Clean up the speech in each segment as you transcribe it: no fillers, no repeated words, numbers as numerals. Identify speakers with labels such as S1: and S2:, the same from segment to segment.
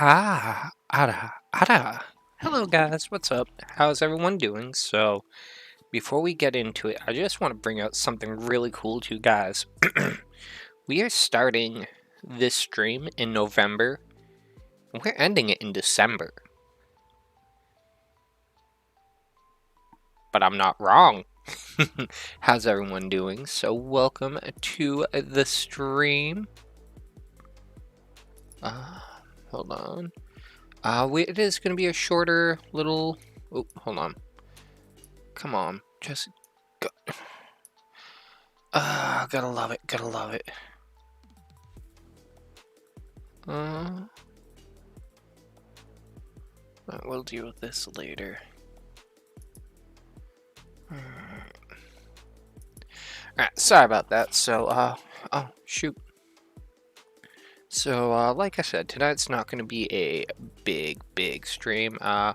S1: Ada. Hello guys, what's up? How's everyone doing? So, before we get into it, I just want to bring out something really cool to you guys. We are starting this stream in November, and we're ending it in December. But I'm not wrong. How's everyone doing? So, welcome to the stream. Hold on. It is going to be a shorter little... Oh, hold on. Come on, just go. Gotta love it, gotta love it. We'll deal with this later. Alright, sorry about that. So, oh, shoot. So, like I said, tonight's not gonna be a big stream. A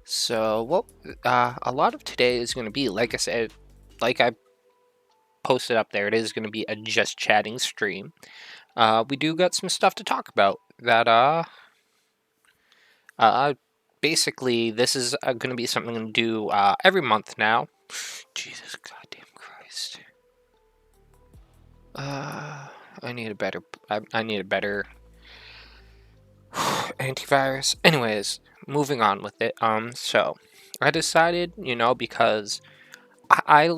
S1: lot of today is gonna be, like I said, like I posted up there, it is gonna be a just chatting stream. We do got some stuff to talk about that, basically, this is going to be something I'm going to do every month now. Jesus goddamn Christ. I need a better antivirus. Anyways, moving on with it. So I decided, because I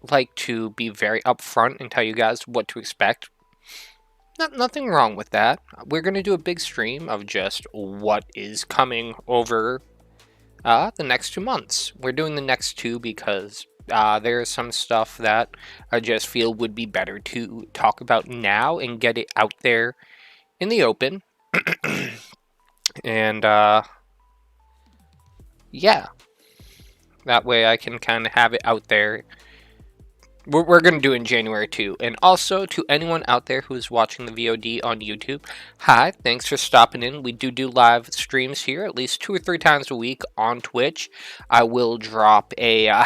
S1: like to be very upfront and tell you guys what to expect. Nothing wrong with that. We're going to do a big stream of just what is coming over the next 2 months. We're doing the next two because there's some stuff that I just feel would be better to talk about now and get it out there in the open. And yeah, that way I can kind of have it out there. We're going to do it in January too. And also, to anyone out there who is watching the VOD on YouTube, hi, thanks for stopping in. We do live streams here at least 2 or 3 times a week on Twitch. I will drop a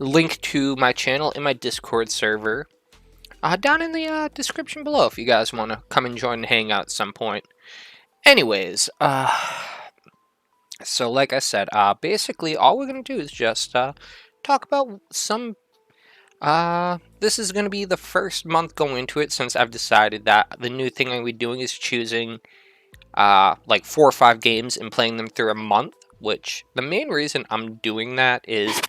S1: link to my channel in my Discord server down in the description below if you guys want to come and join and hang out at some point. Anyways, so like I said, basically all we're going to do is just talk about some... this is going to be the first month going into it since I've decided that the new thing I'm going to be doing is choosing like 4 or 5 games and playing them through a month, which the main reason I'm doing that is,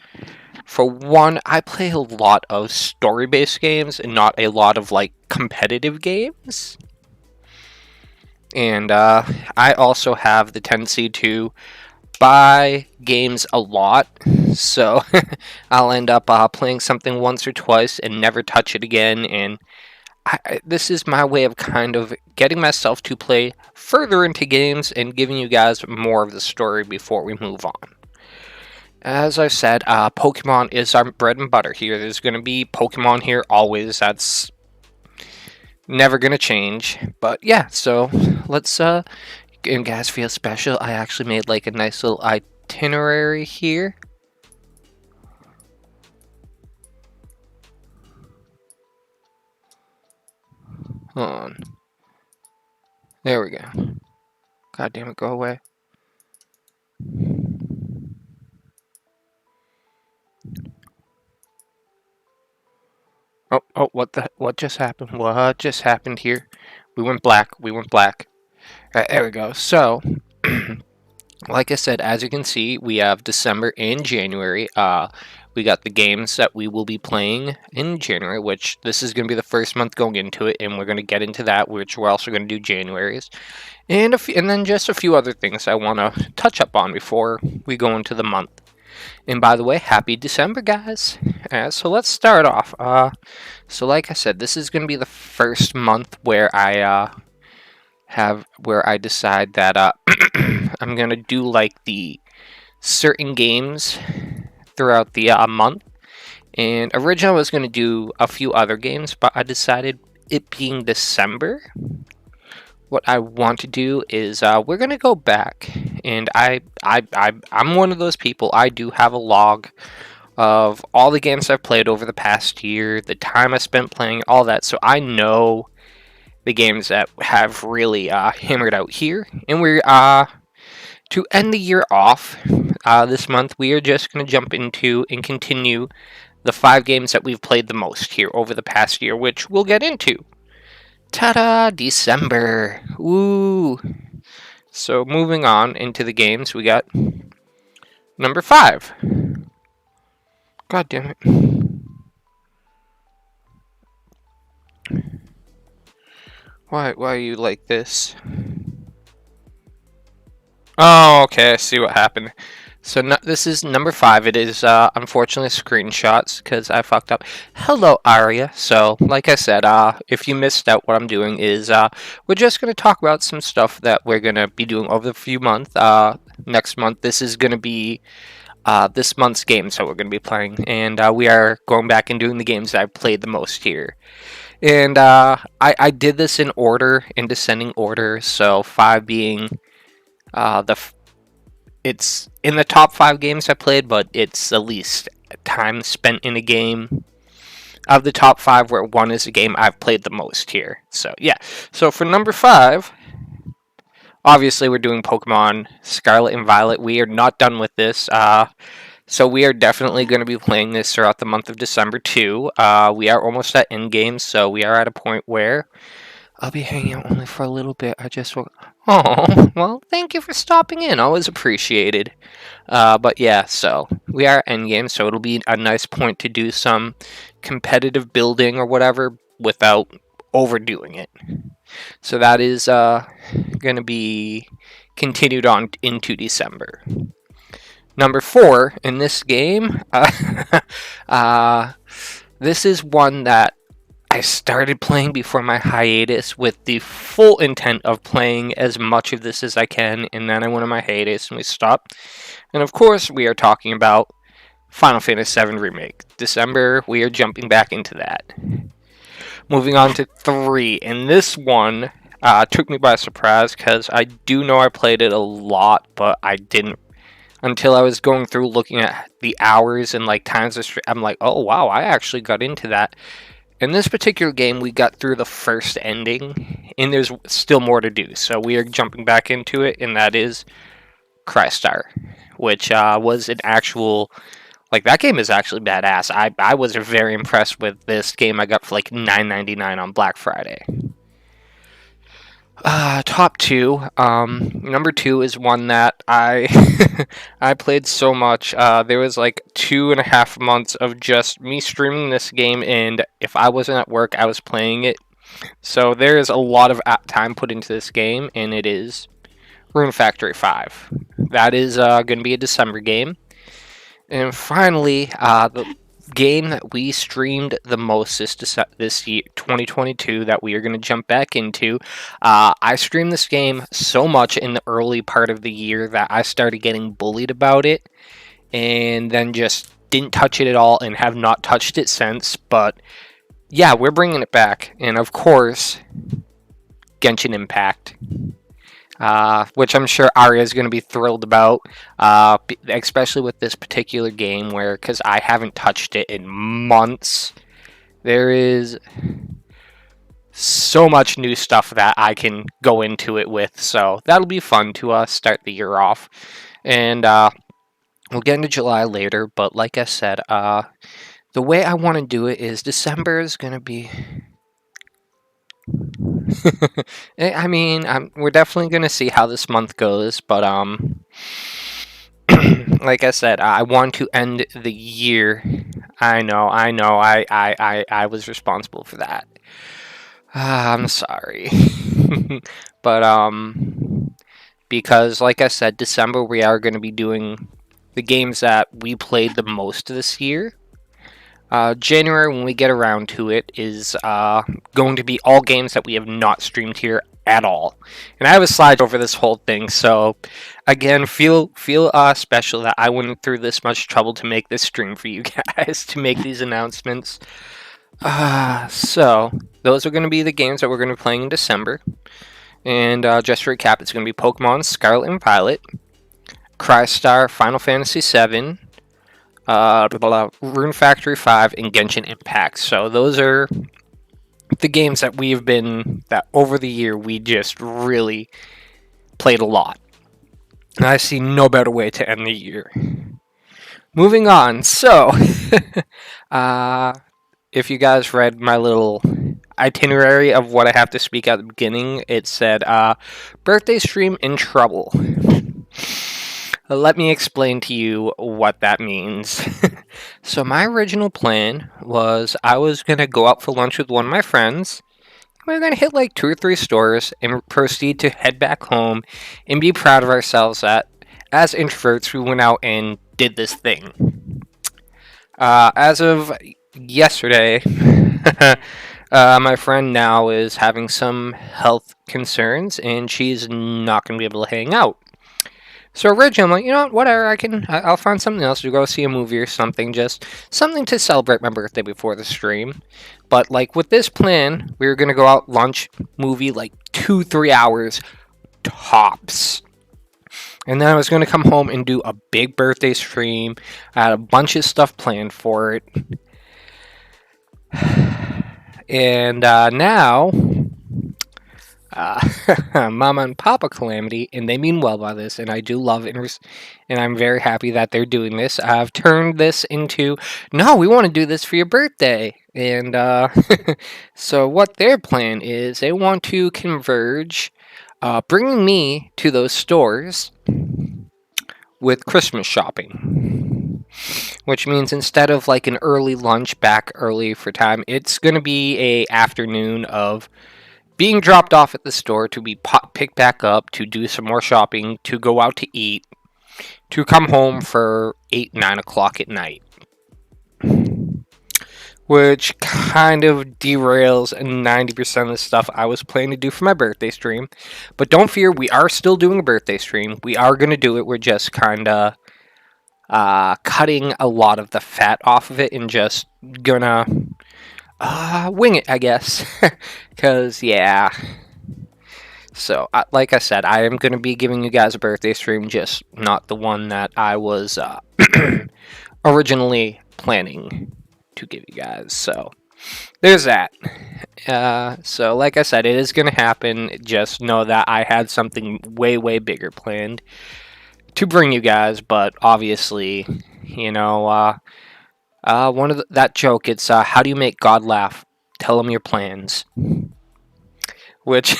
S1: for one, I play a lot of story-based games and not a lot of like competitive games. And I also have the tendency to buy games a lot, so I'll end up playing something once or twice and never touch it again, and this is my way of kind of getting myself to play further into games and giving you guys more of the story before we move on. As I said, Pokemon is our bread and butter here. There's going to be Pokemon here always. That's never going to change. But yeah, so let's... and guys, feel special. I actually made like a nice little itinerary here. Hold on. There we go. God damn it, go away. Oh, what just happened? What just happened here? We went black. Alright, there we go. So, like I said, as you can see, we have December and January. We got the games that we will be playing in January, which this is going to be the first month going into it, and we're going to get into that, which we're also going to do January's. And then just a few other things I want to touch up on before we go into the month. And by the way, happy December, guys. So let's start off. So like I said, this is going to be the first month where I decide that I'm going to do like the certain games throughout the month. And originally I was going to do a few other games, but I decided, it being December, what I want to do is we're going to go back. And I'm one of those people. I do have a log of all the games I've played over the past year, the time I spent playing, all that. So I know the games that have really hammered out here. And we're to end the year off this month, we are just going to jump into and continue the 5 games that we've played the most here over the past year, which we'll get into. Ta-da! December. Woo! So moving on into the games, we got number 5. God damn it. Why are you like this? Oh, okay, I see what happened. So this is number 5. It is unfortunately screenshots because I fucked up. Hello, Aria. So, like I said, if you missed out, what I'm doing is we're just going to talk about some stuff that we're going to be doing over the few months. Next month, this is going to be this month's games that we're going to be playing, and we are going back and doing the games that I've played the most here. And I did this in order, in descending order. So 5 being it's in the top 5 games I played, but it's the least time spent in a game of the top 5, where 1 is a game I've played the most here. So yeah. So for number 5, obviously we're doing Pokemon Scarlet and Violet. We are not done with this. So we are definitely going to be playing this throughout the month of December too. We are almost at end game, so we are at a point where I'll be hanging out only for a little bit. Oh, well, thank you for stopping in. Always appreciated. But yeah, so we are end game, so it'll be a nice point to do some competitive building or whatever without overdoing it. So that is going to be continued on into December. Number 4 in this game, this is one that I started playing before my hiatus with the full intent of playing as much of this as I can, and then I went on my hiatus and we stopped. And of course, we are talking about Final Fantasy VII Remake. December, we are jumping back into that. Moving on to 3, and this one took me by surprise because I do know I played it a lot, but I didn't until I was going through looking at the hours and like times of stream. I'm like, oh wow, I actually got into that. In this particular game, we got through the first ending, and there's still more to do. So we are jumping back into it, and that is Crystar, which was an actual... Like, that game is actually badass. I was very impressed with this game. I got for like $9.99 on Black Friday. Top 2. Number 2 is one that I I played so much. There was like 2.5 months of just me streaming this game, and if I wasn't at work, I was playing it. So there is a lot of time put into this game, and it is Rune Factory 5. That is going to be a December game. And finally, the game that we streamed the most this year, 2022, that we are going to jump back into. I streamed this game so much in the early part of the year that I started getting bullied about it, and then just didn't touch it at all and have not touched it since. But yeah, we're bringing it back, and of course, Genshin Impact. Which I'm sure Arya is going to be thrilled about, especially with this particular game where, because I haven't touched it in months, there is so much new stuff that I can go into it with, so that'll be fun to start the year off, and we'll get into July later, but like I said, the way I want to do it is December is going to be... I mean, we're definitely going to see how this month goes, but like I said, I want to end the year. I know, I was responsible for that. I'm sorry. But because like I said, December we are going to be doing the games that we played the most this year. January, when we get around to it, is going to be all games that we have not streamed here at all. And I have a slide over this whole thing, so again, feel special that I went through this much trouble to make this stream for you guys, to make these announcements. So, those are going to be the games that we're going to be playing in December. And just to recap, it's going to be Pokemon Scarlet and Violet, Crystar, Final Fantasy VII, Rune Factory 5, and Genshin Impact. So those are the games that over the year we just really played a lot. And I see no better way to end the year. Moving on, so uh, if you guys read my little itinerary of what I have to speak at the beginning, it said birthday stream in trouble. Let me explain to you what that means. So my original plan was I was going to go out for lunch with one of my friends. We were going to hit like 2 or 3 stores and proceed to head back home and be proud of ourselves that as introverts we went out and did this thing. As of yesterday, my friend now is having some health concerns and she's not going to be able to hang out. So originally, I'm like, you know what, whatever, I'll find something else to go see a movie or something, just something to celebrate my birthday before the stream. But like with this plan, we were gonna go out lunch, movie, like 2-3 hours tops. And then I was gonna come home and do a big birthday stream. I had a bunch of stuff planned for it. And now Mama and Papa Calamity, and they mean well by this, and I do love it, and I'm very happy that they're doing this. I've turned this into, no, we want to do this for your birthday. And so what their plan is, they want to converge, bringing me to those stores with Christmas shopping. Which means instead of like an early lunch back early for time, it's going to be a afternoon of being dropped off at the store to be picked back up, to do some more shopping, to go out to eat, to come home for 8, 9 o'clock at night. Which kind of derails 90% of the stuff I was planning to do for my birthday stream. But don't fear, we are still doing a birthday stream. We are going to do it. We're just kind of cutting a lot of the fat off of it and just gonna wing it, I guess. Because, yeah. So, like I said, I am going to be giving you guys a birthday stream, just not the one that I was originally planning to give you guys. So, there's that. So, like I said, it is going to happen. Just know that I had something way, way bigger planned to bring you guys, but obviously, you know, one of that joke, it's how do you make God laugh? Tell him your plans. Which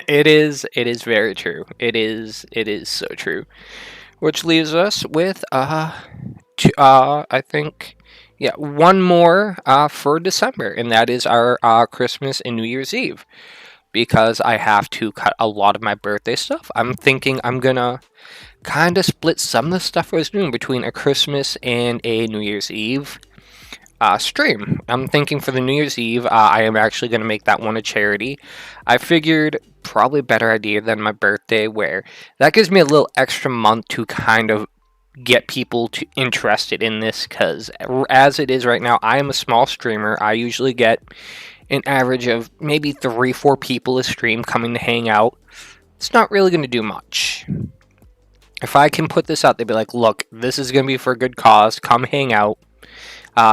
S1: it is very true. It is so true. Which leaves us with I think, yeah, one more for December, and that is our Christmas and New Year's Eve, because I have to cut a lot of my birthday stuff. I'm thinking I'm gonna kind of split some of the stuff I was doing between a Christmas and a New Year's Eve stream. I'm thinking for the New Year's Eve, I am actually going to make that one a charity. I figured probably a better idea than my birthday, where that gives me a little extra month to kind of get people interested in this, because as it is right now, I am a small streamer. I usually get an average of maybe 3-4 people a stream coming to hang out. It's not really going to do much. If I can put this out, they'd be like, look, this is going to be for a good cause. Come hang out.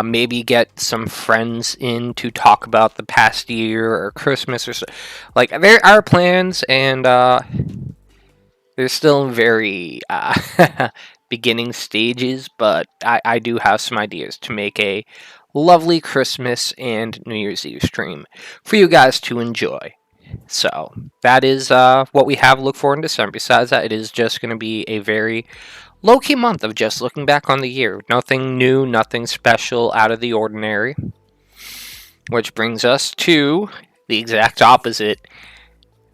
S1: Maybe get some friends in to talk about the past year or Christmas or so. Like, there are plans, and they're still in very beginning stages, but I do have some ideas to make a lovely Christmas and New Year's Eve stream for you guys to enjoy. So, that is what we have to look for in December. Besides that, it is just going to be a very low-key month of just looking back on the year. Nothing new, nothing special, out of the ordinary. Which brings us to the exact opposite.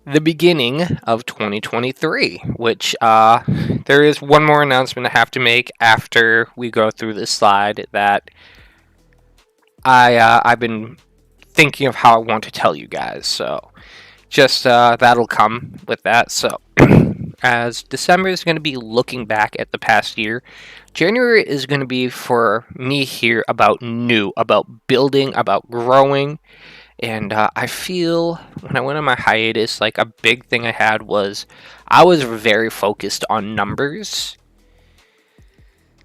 S1: The beginning of 2023. Which, there is one more announcement I have to make after we go through this slide that I've been thinking of how I want to tell you guys. So, just that'll come with that. So, as December is going to be looking back at the past year, January is going to be for me here about new, about building, about growing. And I feel when I went on my hiatus, like a big thing I had was I was very focused on numbers.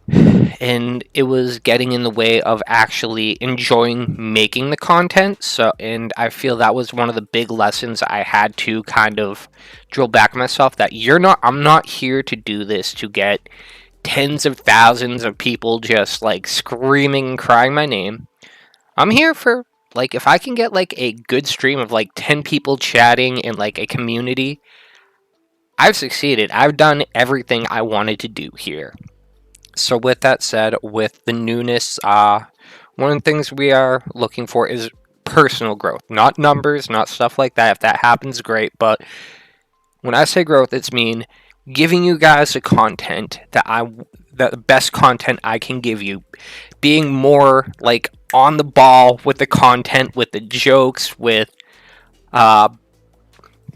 S1: and it was getting in the way of actually enjoying making the content. So, and I feel that was one of the big lessons I had to kind of drill back myself, that I'm not here to do this to get tens of thousands of people just like screaming and crying my name. I'm here for, like, if I can get like a good stream of like 10 people chatting in like a community, I've succeeded. I've done everything I wanted to do here. So with that said, with the newness, one of the things we are looking for is personal growth, not numbers, not stuff like that. If that happens, great. But when I say growth, it's mean giving you guys the content the best content I can give you, being more like on the ball with the content, with the jokes, with uh,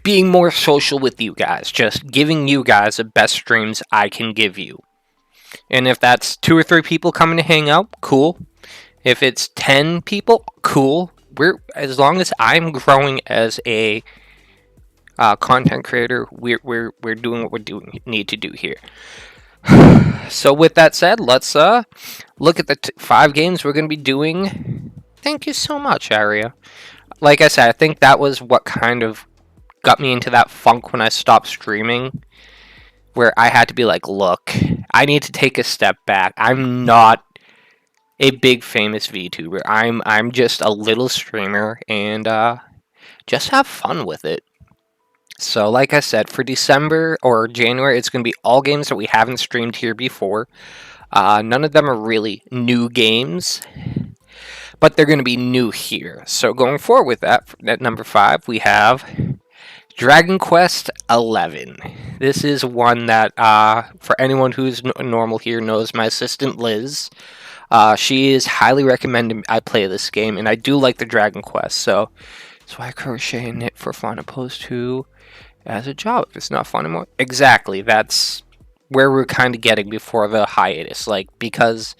S1: being more social with you guys, just giving you guys the best streams I can give you. And if that's 2 or 3 people coming to hang out, cool. If it's 10 people, cool. As long as I'm growing as a content creator, we're doing what need to do here. So with that said, let's look at the 5 games we're going to be doing. Thank you so much, Aria. Like I said, I think that was what kind of got me into that funk when I stopped streaming, where I had to be like, look, I need to take a step back. I'm not a big famous VTuber. I'm just a little streamer, and just have fun with it. So, like I said, for December or January, it's going to be all games that we haven't streamed here before. None of them are really new games, but they're going to be new here. So, going forward with that, at number 5, we have Dragon Quest 11. This is one that, for anyone who's normal here, knows my assistant Liz. She is highly recommending I play this game, and I do like the Dragon Quest, so that's why I crochet and knit for fun, opposed to as a job. If it's not fun anymore, exactly. That's where we're kind of getting before the hiatus, like, because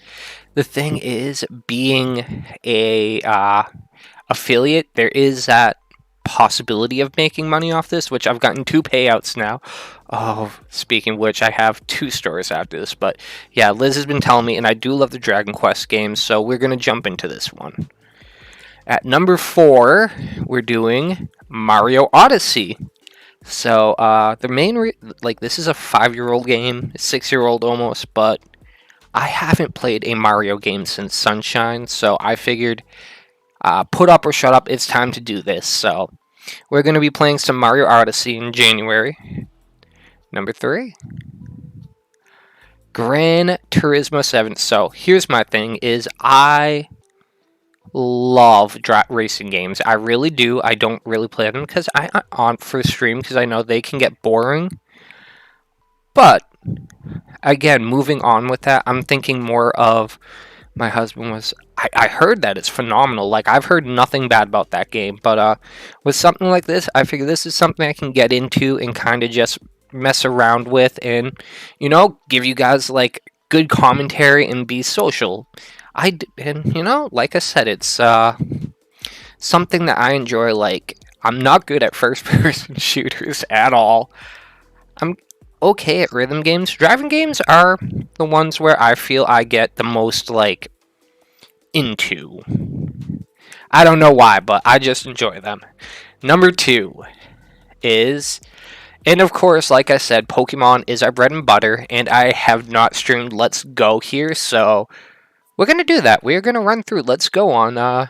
S1: the thing is, being a affiliate, there is that possibility of making money off this, which I've gotten 2 payouts now. Oh, speaking of which, I have 2 stores after this, but yeah, Liz has been telling me, and I do love the Dragon Quest games, so we're going to jump into this one. At number 4, we're doing Mario Odyssey. So, the main, this is a 5-year-old game, 6-year-old almost, but I haven't played a Mario game since Sunshine, so I figured, put up or shut up, it's time to do this. So, we're going to be playing some Mario Odyssey in January. Number 3, Gran Turismo 7. So, here's my thing, is I love racing games. I really do. I don't really play them because I on for stream because I know they can get boring. But again, moving on with that, I'm thinking more of my husband was. I heard that it's phenomenal. Like, I've heard nothing bad about that game. But with something like this, I figure this is something I can get into and kind of just mess around with, and give you guys like good commentary and be social. Like I said, it's something that I enjoy. Like, I'm not good at first-person shooters at all. I'm okay at rhythm games. Driving games are the ones where I feel I get the most, like, into. I don't know why, but I just enjoy them. Number 2 is, and of course, like I said, Pokemon is our bread and butter, and I have not streamed Let's Go here, so we're going to do that. We're going to run through Let's Go on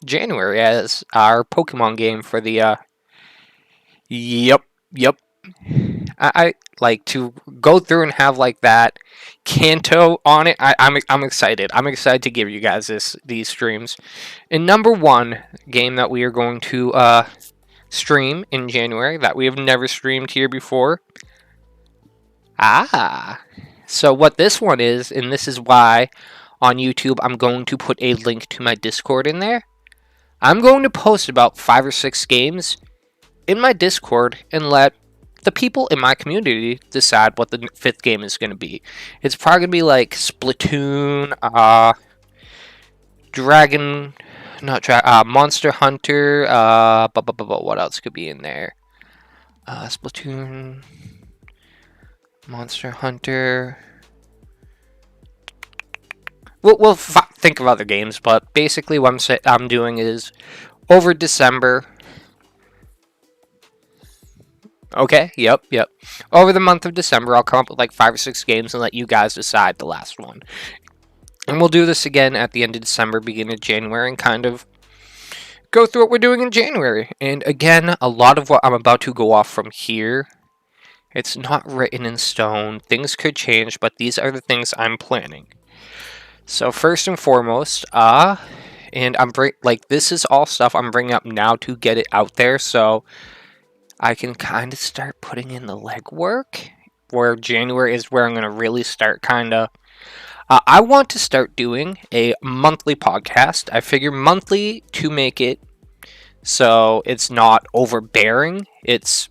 S1: January as our Pokemon game for the, Yep. I like to go through and have, like, that Kanto on it. I'm excited. I'm excited to give you guys these streams. And number 1 game that we are going to stream in January that we have never streamed here before. So what this one is, and this is why on YouTube I'm going to put a link to my Discord in there. I'm going to post about 5 or 6 games in my Discord and let the people in my community decide what the 5th game is going to be. It's probably going to be like Splatoon, Monster Hunter, what else could be in there? Splatoon, Monster Hunter, we'll think of other games, but basically what I'm doing is over December. Okay, yep. Over the month of December, I'll come up with like 5 or 6 games and let you guys decide the last one. And we'll do this again at the end of December, beginning of January, and kind of go through what we're doing in January. And again, a lot of what I'm about to go off from here, it's not written in stone. Things could change, but these are the things I'm planning. So first and foremost, and this is all stuff I'm bringing up now to get it out there, so I can kind of start putting in the legwork. Where January is where I'm going to really start kind of. I want to start doing a monthly podcast. I figure monthly to make it so it's not overbearing. It's,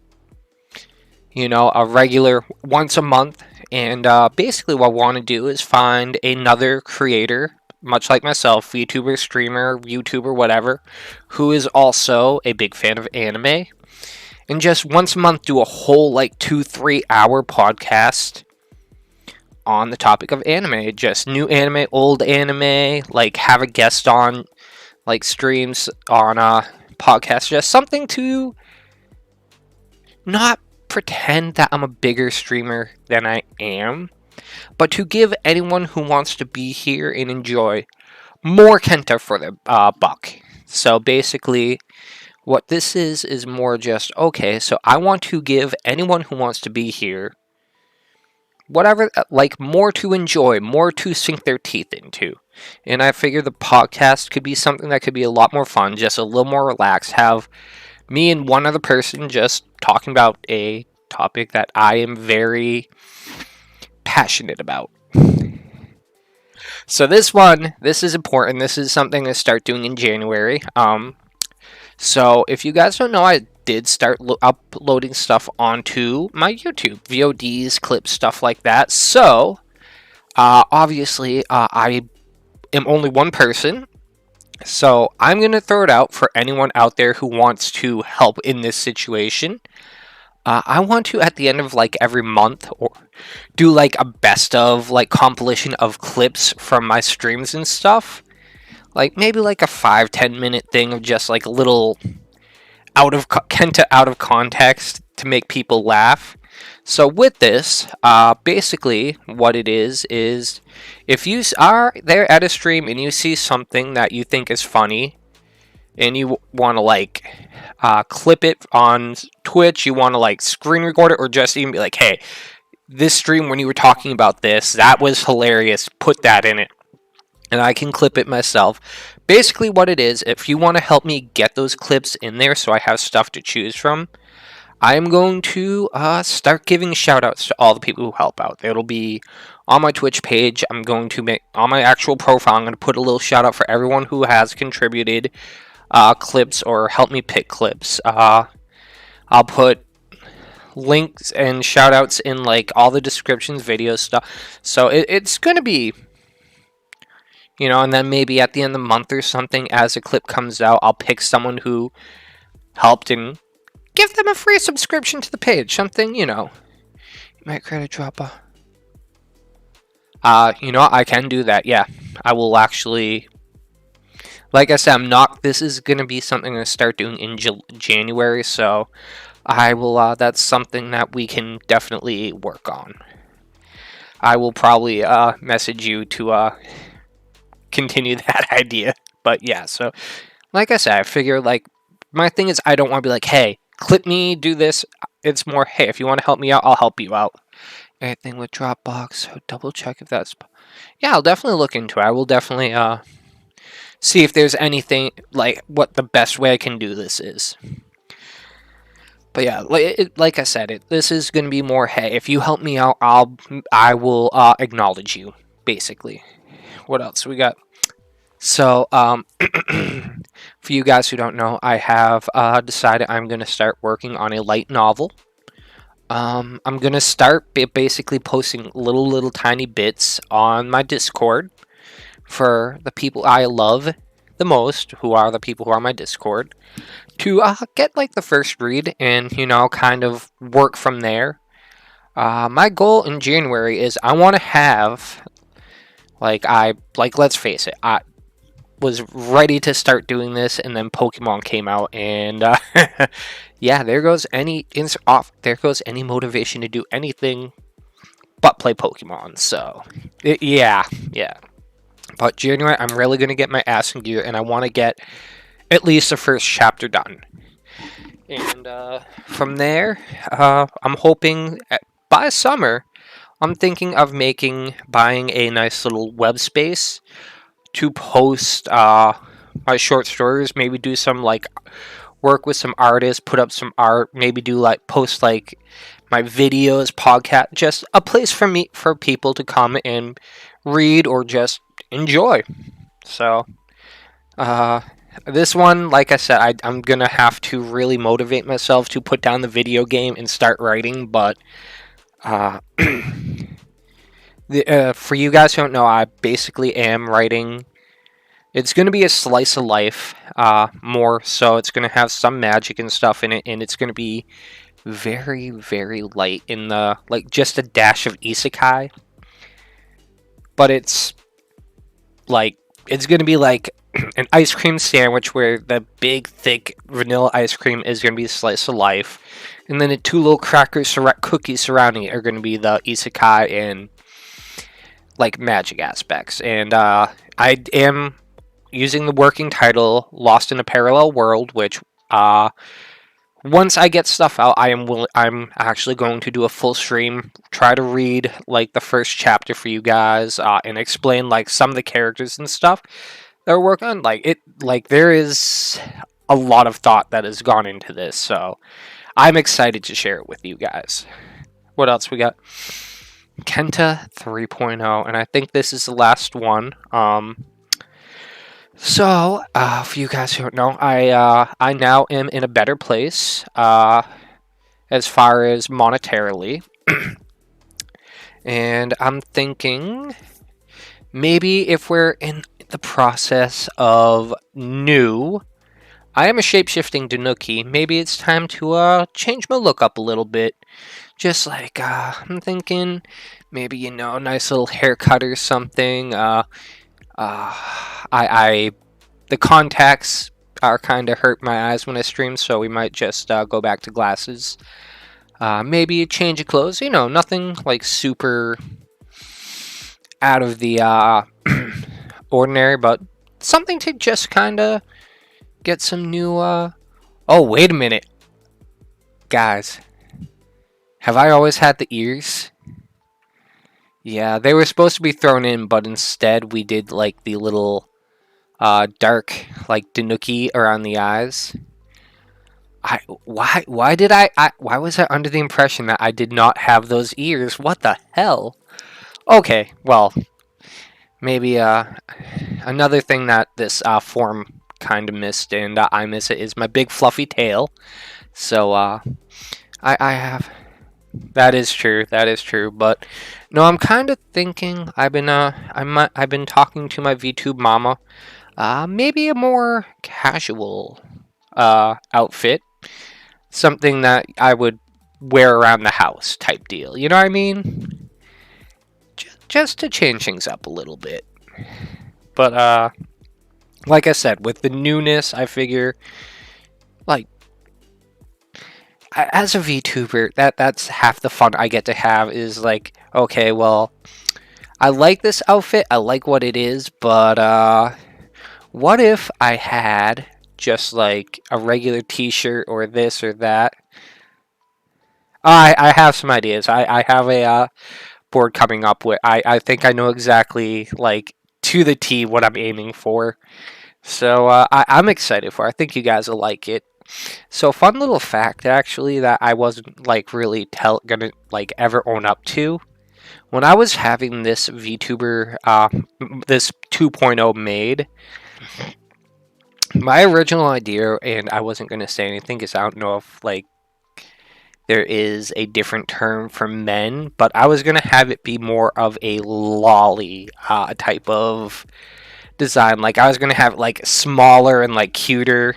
S1: a regular once a month. And basically, what I want to do is find another creator, much like myself, VTuber, streamer, YouTuber, whatever, who is also a big fan of anime. And just once a month do a whole, 2-3 hour podcast on the topic of anime. Just new anime, old anime, have a guest on, streams on a podcast. Just something to not pretend that I'm a bigger streamer than I am, but to give anyone who wants to be here and enjoy more Kenta for their buck. So basically, what this is more just, okay, so I want to give anyone who wants to be here whatever, more to enjoy, more to sink their teeth into. And I figure the podcast could be something that could be a lot more fun, just a little more relaxed, have me and one other person just talking about a topic that I am very passionate about. So this is important. This is something I start doing in January. So if you guys don't know, I did start uploading stuff onto my YouTube, VODs, clips, stuff like that. So obviously, I am only one person. So I'm going to throw it out for anyone out there who wants to help in this situation. I want to, at the end of every month, or do a best of compilation of clips from my streams and stuff. Maybe a 5-10 minute thing of just a little Kenta out of context to make people laugh. So with this, basically what it is if you are there at a stream and you see something that you think is funny and you want to clip it on Twitch, you want to screen record it, or just even be like, hey, this stream when you were talking about this, that was hilarious, put that in it. And I can clip it myself. Basically what it is, if you want to help me get those clips in there so I have stuff to choose from, I am going to start giving shout-outs to all the people who help out. It'll be on my Twitch page. I'm going to make, on my actual profile, I'm going to put a little shout-out for everyone who has contributed clips or helped me pick clips. I'll put links and shout-outs in all the descriptions, video stuff. So it's going to be... and then maybe at the end of the month or something, as a clip comes out, I'll pick someone who helped and give them a free subscription to the page. Something, you might create a dropper. I can do that, yeah. I will actually, like I said, this is going to be something I'm going to start doing in January, so I will, that's something that we can definitely work on. I will probably, message you to, continue that idea. But yeah, so like I said, I figure my thing is I don't want to be like, hey, clip me, do this. It's more, hey, if you want to help me out, I'll help you out. Anything with Dropbox, so double check if that's... Yeah, I'll definitely look into it. I will definitely see if there's anything, what the best way I can do this is. But yeah, like I said, this is going to be more, hey, if you help me out, I will acknowledge you, basically. What else we got? So, for you guys who don't know, I have decided I'm going to start working on a light novel. I'm going to start basically posting little tiny bits on my Discord for the people I love the most, who are the people who are my Discord, to get the first read and, kind of work from there. My goal in January is I want to have Let's face it, I was ready to start doing this, and then Pokemon came out, and yeah, there goes any motivation to do anything but play Pokemon. So, yeah, yeah. But January, I'm really gonna get my ass in gear, and I want to get at least the first chapter done. And from there, I'm hoping by summer, I'm thinking of buying a nice little web space to post my short stories. Maybe do some like work with some artists, put up some art. Maybe do like post like my videos, podcast, just a place for people to come and read or just enjoy. So uh, this one, like I said, I'm gonna have to really motivate myself to put down the video game and start writing. But uh, for you guys who don't know, I basically am writing. It's gonna be a slice of life, more so. It's gonna have some magic and stuff in it, and it's gonna be very, very light in the like just a dash of isekai. But it's gonna be like an ice cream sandwich where the big thick vanilla ice cream is gonna be a slice of life, and then the two little cookies surrounding it are gonna be the isekai and like magic aspects. And I am using the working title "Lost in a Parallel World," which once I get stuff out, I'm actually going to do a full stream, try to read like the first chapter for you guys, and explain like some of the characters and stuff that we're working on. Like there is a lot of thought that has gone into this, so I'm excited to share it with you guys. What else we got? Kenta 3.0, and I think this is the last one. So, for you guys who don't know, I now am in a better place as far as monetarily, and I'm thinking maybe if we're in the process of new, I am a shapeshifting Danuki. Maybe it's time to change my look up a little bit. Just like I'm thinking, maybe nice little haircut or something. I the contacts are kind of hurt my eyes when I stream, so we might just go back to glasses. Maybe a change of clothes, nothing like super out of the ordinary, but something to just kind of get some new. Oh, wait a minute, guys. Have I always had the ears? Yeah, they were supposed to be thrown in, but instead we did like the little dark like Danuki around the eyes. Why was I under the impression that I did not have those ears? What the hell? Okay, well, maybe another thing that this form kind of missed, and I miss it, is my big fluffy tail. So I have. That is true. That is true. But no, I'm kind of thinking. I've been talking to my VTube mama. Maybe a more casual outfit, something that I would wear around the house type deal. You know what I mean? Just to change things up a little bit. But like I said, with the newness, I figure like as a VTuber, that's half the fun I get to have is like, okay, well, I like this outfit, I like what it is, but what if I had just like a regular t-shirt or this or that? I have some ideas. I have a board coming up with I think I know exactly like to the T what I'm aiming for. So I'm excited for. I think you guys will like it. So fun little fact actually that I wasn't like really gonna like ever own up to. When I was having this VTuber this 2.0 made, my original idea, and I wasn't gonna say anything because I don't know if like there is a different term for men, but I was gonna have it be more of a lolly type of design. Like I was gonna have it like smaller and like cuter.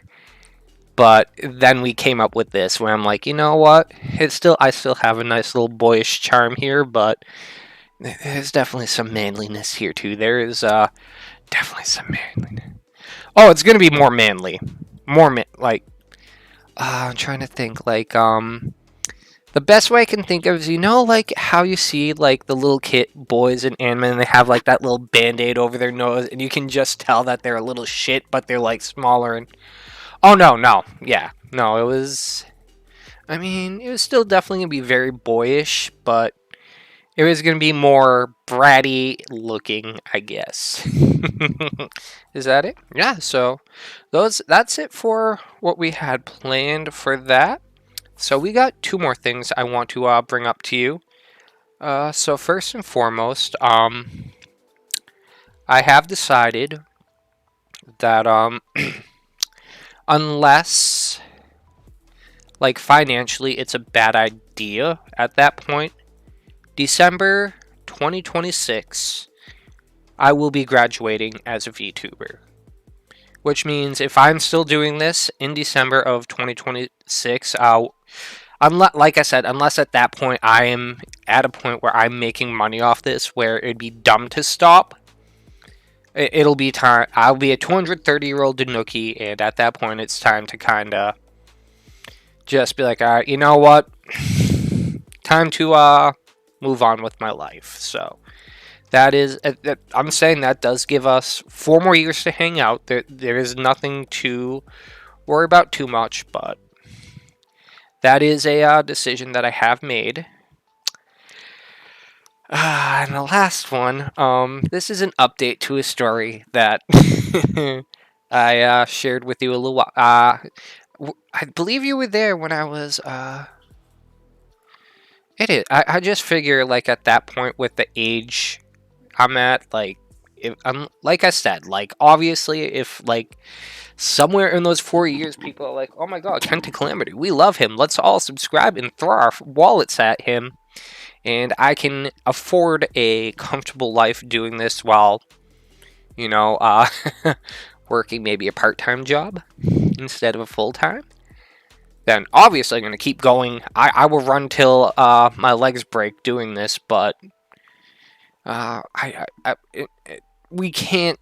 S1: But then we came up with this where I'm like, you know what? I still have a nice little boyish charm here, but There's definitely some manliness here too. There is definitely some manliness. Oh, it's gonna be more manly, like I'm trying to think the best way I can think of is, like how you see like the little kid boys in anime and they have like that little band-aid over their nose and you can just tell that they're a little shit, but they're like smaller and oh no. Yeah. No, it was still definitely gonna be very boyish, but it was gonna be more bratty looking, I guess. Is that it? Yeah, so that's it for what we had planned for that. So we got two more things I want to bring up to you. So first and foremost, I have decided that unless like financially it's a bad idea at that point, December 2026, I will be graduating as a VTuber. Which means if I'm still doing this in December of 2026, like I said, unless at that point I am at a point where I'm making money off this, where it'd be dumb to stop. It'll be time. I'll be a 230-year-old Danuki, and at that point, it's time to kind of just be like, all right, you know what? Time to move on with my life. So that is, I'm saying that does give us 4 more years to hang out. There is nothing to worry about too much, but that is a decision that I have made. And the last one, this is an update to a story that I shared with you a little while. I believe you were there when I was. It is. I just figure like at that point with the age I'm at, like, if I'm like I said, like obviously if like somewhere in those 4 years people are like, oh my god, Kenta Calamity, we love him. Let's all subscribe and throw our wallets at him. And I can afford a comfortable life doing this while, you know, working maybe a part-time job instead of a full-time, then obviously I'm going to keep going. I will run till my legs break doing this, but we can't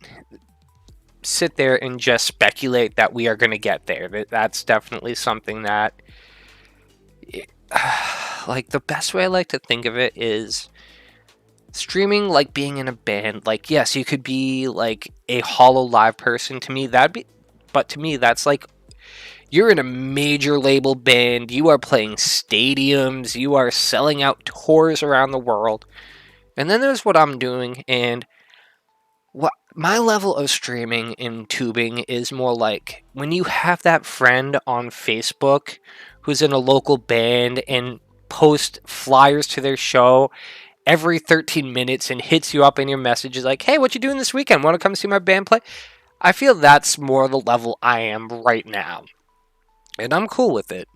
S1: sit there and just speculate that we are going to get there. That's definitely something that, like, the best way I like to think of it is streaming like being in a band. Like, yes, you could be like a hollow live person. But to me that's like you're in a major label band, you are playing stadiums, you are selling out tours around the world. And then there's what I'm doing, and what my level of streaming and tubing is more like when you have that friend on Facebook who's in a local band and post flyers to their show every 13 minutes and hits you up in your messages like, hey, what you doing this weekend? Want to come see my band play? I feel that's more the level I am right now. And I'm cool with it.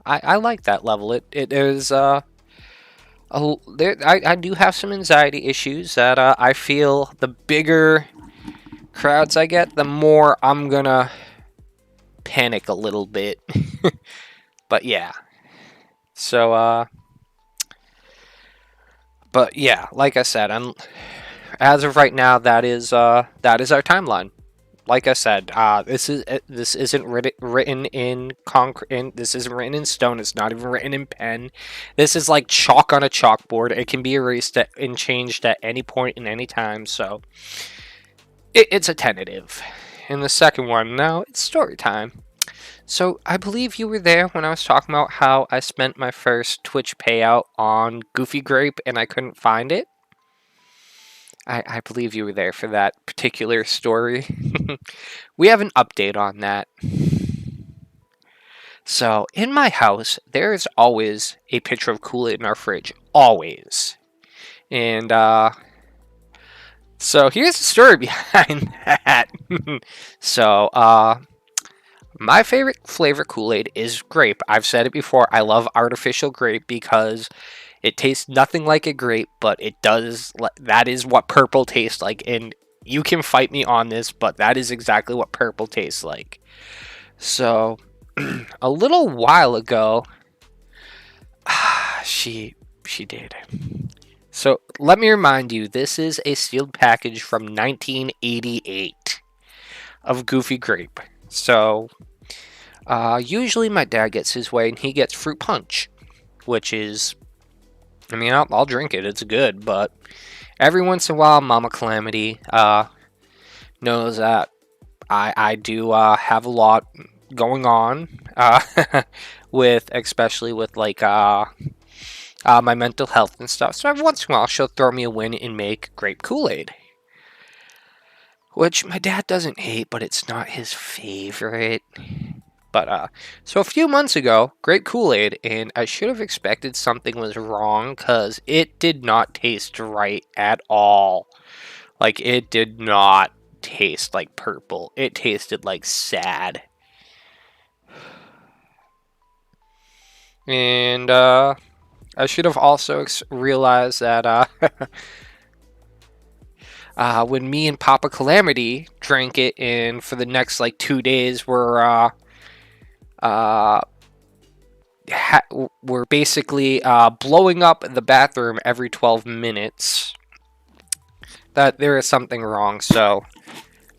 S1: I like that level. It is I do have some anxiety issues that I feel the bigger crowds I get, the more I'm gonna panic a little bit. But yeah. So but yeah, like I said, as of right now, that is our timeline. Like I said, this isn't written in concrete. This isn't written in stone. It's not even written in pen. This is like chalk on a chalkboard. It can be erased and changed at any point in any time. So it's a tentative. And the second one, now it's story time. So I believe you were there when I was talking about how I spent my first Twitch payout on Goofy Grape and I couldn't find it. I believe you were there for that particular story. We have an update on that. So, in my house, there is always a pitcher of Kool-Aid in our fridge. Always. And, so here's the story behind that. So, my favorite flavor Kool-Aid is grape. I've said it before, I love artificial grape because it tastes nothing like a grape, but it does. That is what purple tastes like. And you can fight me on this, but that is exactly what purple tastes like. So, a little while ago, she did. So let me remind you, this is a sealed package from 1988 of Goofy Grape. So usually my dad gets his way and he gets fruit punch, which is, I mean, I'll drink it. It's good, but every once in a while, Mama Calamity knows that I do have a lot going on with, especially with like my mental health and stuff. So every once in a while, she'll throw me a win and make grape Kool-Aid, which my dad doesn't hate, but it's not his favorite. But so a few months ago, grape Kool-Aid, and I should have expected something was wrong because it did not taste right at all. Like, it did not taste like purple. It tasted like sad. And I should have also realized that when me and Papa Calamity drank it, and for the next like 2 days, we're basically blowing up the bathroom every 12 minutes, that there is something wrong. So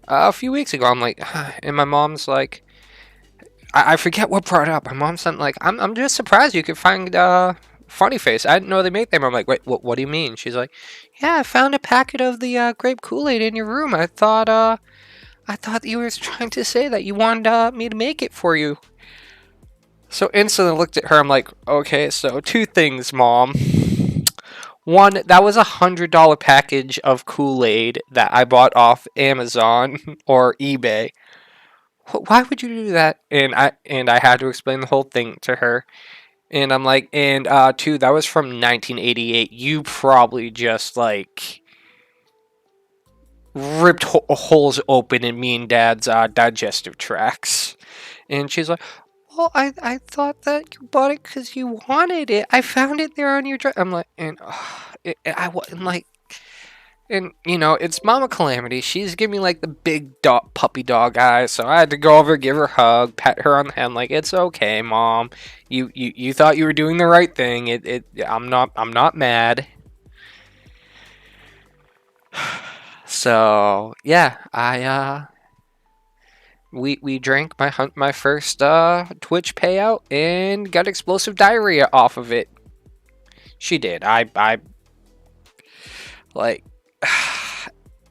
S1: a few weeks ago, I'm like, and my mom's like, I forget what brought it up. My mom said, like, I'm just surprised you could find Funny Face. I didn't know they make them. I'm like, wait, what do you mean? She's like, yeah, I found a packet of the grape Kool-Aid in your room. I thought you were trying to say that you wanted me to make it for you. So instantly looked at her. I'm like, okay, so two things, Mom. One, that was $100 package of Kool-Aid that I bought off Amazon or eBay. Why would you do that? And I had to explain the whole thing to her. And I'm like, and two, that was from 1988. You probably just like ripped holes open in me and Dad's digestive tracts. And she's like, well, I thought that you bought it because you wanted it. I found it there on your drive. I'm like, and I wasn't like, and you know, it's Mama Calamity. She's giving me like the big puppy dog eyes, so I had to go over, give her a hug, pat her on the head, like, it's okay, Mom. You thought you were doing the right thing. I'm not mad. So yeah, we drank my first Twitch payout and got explosive diarrhea off of it. She did. I like.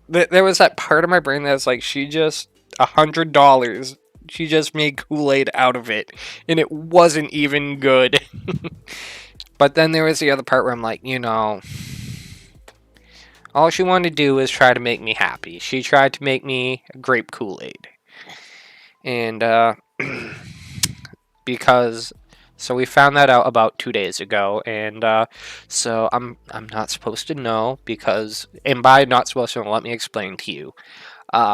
S1: There was that part of my brain that's like, she just $100. She just made Kool-Aid out of it, and it wasn't even good. But then there was the other part where I'm like, you know, all she wanted to do was try to make me happy. She tried to make me grape Kool-Aid, and because. So we found that out about 2 days ago, and so I'm not supposed to know because, and by not supposed to know, let me explain to you.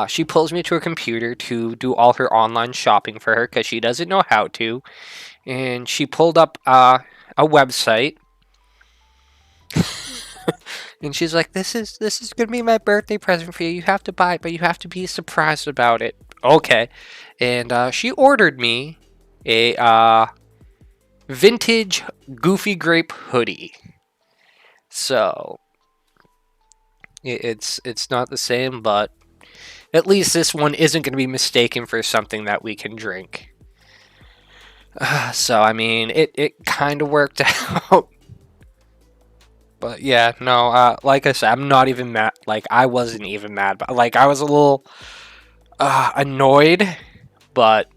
S1: She pulls me to her computer to do all her online shopping for her because she doesn't know how to, and she pulled up a website, and she's like, "This is gonna be my birthday present for you. You have to buy it, but you have to be surprised about it." Okay, and she ordered me a vintage Goofy Grape hoodie. So it's not the same, but at least this one isn't going to be mistaken for something that we can drink. So I mean, it kind of worked out. But yeah, no, like I said, I'm not even mad. Like, I wasn't even mad, but like, I was a little annoyed, but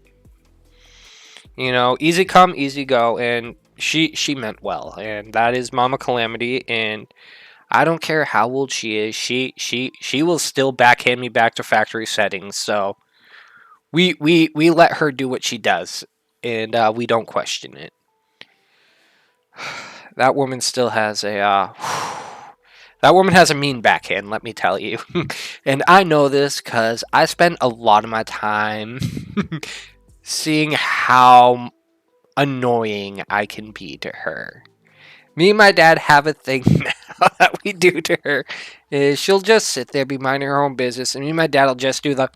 S1: you know, easy come, easy go, and she meant well, and that is Mama Calamity, and I don't care how old she is, she will still backhand me back to factory settings. So we let her do what she does, and we don't question it. That woman still has a that woman has a mean backhand, let me tell you. And I know this because I spent a lot of my time seeing how annoying I can be to her. Me and my dad have a thing now that we do to her. Is she'll just sit there, be minding her own business, and me and my dad will just do the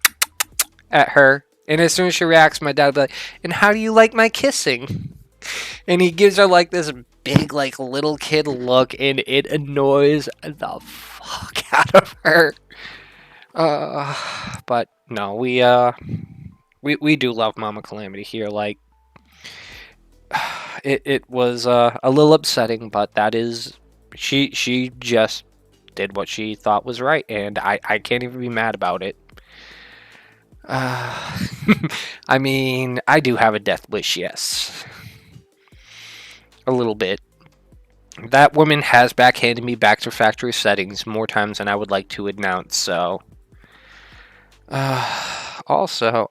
S1: at her. And as soon as she reacts, my dad will be like, "And how do you like my kissing?" And he gives her like this big, like, little kid look, and it annoys the fuck out of her. Uh, but no, we do love Mama Calamity here. Like, it was a little upsetting, but that is she just did what she thought was right, and I can't even be mad about it. Uh, I mean, I do have a death wish, yes, a little bit. That woman has backhanded me back to factory settings more times than I would like to announce. So, also,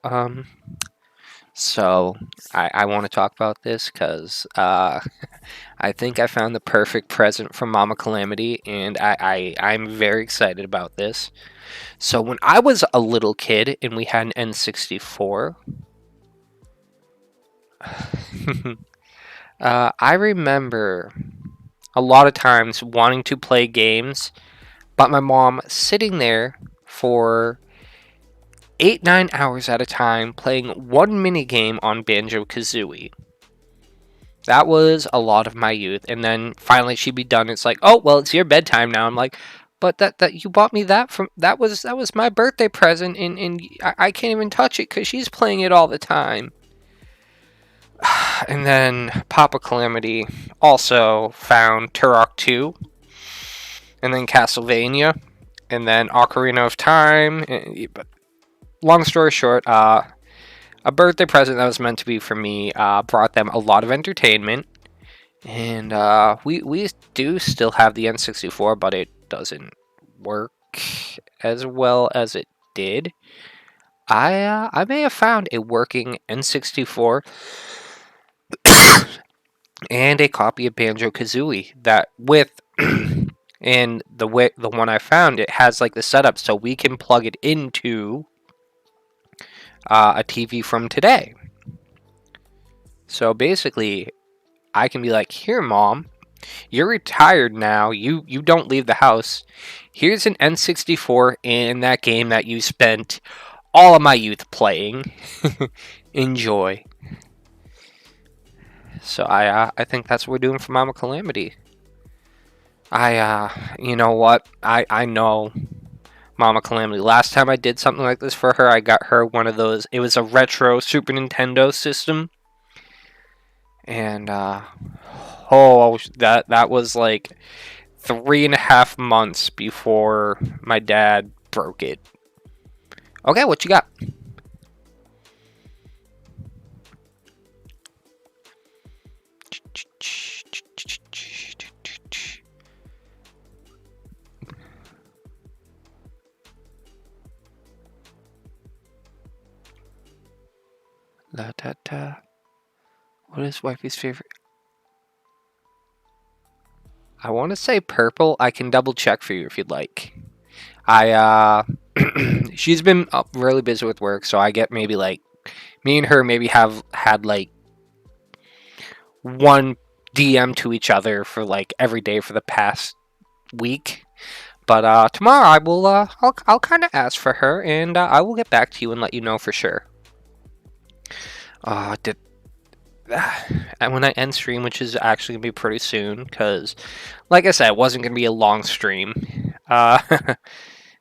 S1: so I want to talk about this because I think I found the perfect present from Mama Calamity, and I'm very excited about this. So when I was a little kid and we had an N64, I remember a lot of times wanting to play games, but my mom sitting there for 8-9 hours at a time playing one mini game on Banjo Kazooie. That was a lot of my youth, and then finally she'd be done. It's like, oh well, it's your bedtime now. I'm like, but that you bought me that from that was my birthday present, and I can't even touch it because she's playing it all the time. And then Papa Calamity also found Turok 2, and then Castlevania, and then Ocarina of Time. But long story short, a birthday present that was meant to be for me brought them a lot of entertainment, and we do still have the N64, but it doesn't work as well as it did. I may have found a working N64 and a copy of Banjo Kazooie that with and the one I found, it has like the setup so we can plug it into a TV from today. So basically, I can be like, "Here, Mom, you're retired now. You don't leave the house. Here's an N64 and that game that you spent all of my youth playing. Enjoy." So I think that's what we're doing for Mama Calamity. You know what? I know Mama Calamity. Last time I did something like this for her, I got her one of those. It was a retro Super Nintendo system, and oh, that was like 3.5 months before my dad broke it. Okay, what you got? La ta ta. What is wifey's favorite? I want to say purple. I can double check for you if you'd like. She's been really busy with work, so I get maybe like me and her maybe have had like one DM to each other for like every day for the past week. But tomorrow I will I'll kind of ask for her, and I will get back to you and let you know for sure. Did and when I end stream, which is actually gonna be pretty soon, because like I said, it wasn't gonna be a long stream.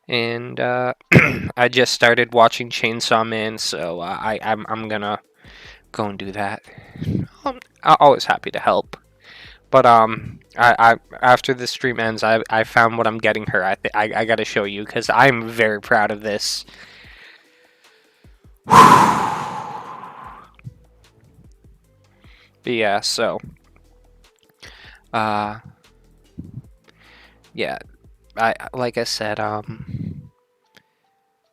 S1: And I just started watching Chainsaw Man, so I'm gonna go and do that. I'm always happy to help. But I after the stream ends, I found what I'm getting her. I gotta show you because I'm very proud of this. But yeah, so yeah, I like I said,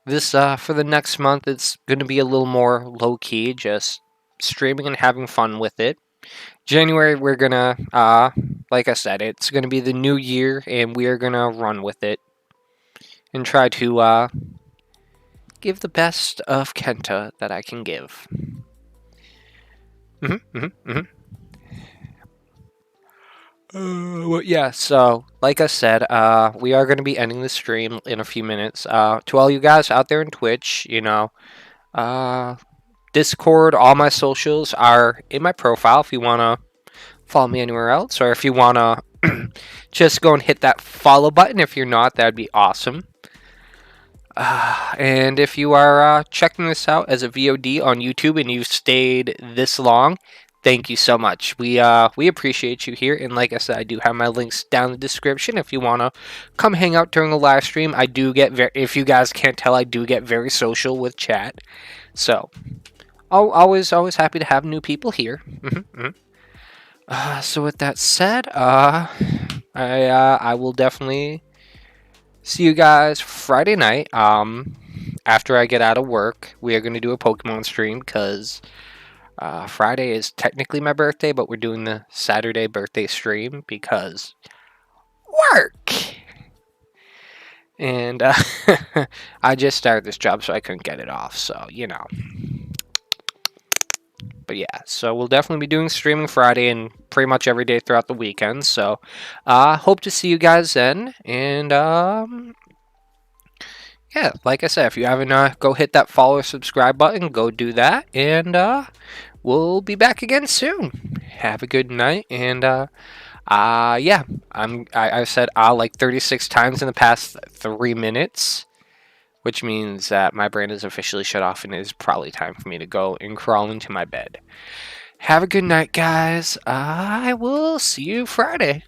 S1: this for the next month it's gonna be a little more low key, just streaming and having fun with it. January we're gonna like I said, it's gonna be the new year and we are gonna run with it and try to give the best of Kenta that I can give. Well, yeah, so like I said, we are going to be ending the stream in a few minutes. To all you guys out there in Twitch, Discord, all my socials are in my profile if you want to follow me anywhere else, or if you want to just go and hit that follow button. If you're not, that'd be awesome. And if you are checking this out as a VOD on YouTube and you've stayed this long, thank you so much. We appreciate you here. And like I said, I do have my links down in the description if you want to come hang out during the live stream. I do get if you guys can't tell, I do get very social with chat. So, always happy to have new people here. So with that said, I will definitely see you guys Friday night. After I get out of work, we are going to do a Pokemon stream because Friday is technically my birthday, but we're doing the Saturday birthday stream because work. And I just started this job, so I couldn't get it off. So, you know. But yeah, so we'll definitely be doing streaming Friday and pretty much every day throughout the weekend. So, hope to see you guys then. And yeah, like I said, if you haven't, go hit that follow or subscribe button. Go do that, and we'll be back again soon. Have a good night, and yeah, I've said like 36 times in the past 3 minutes, which means that my brain is officially shut off, and it is probably time for me to go and crawl into my bed. Have a good night, guys. I will see you Friday.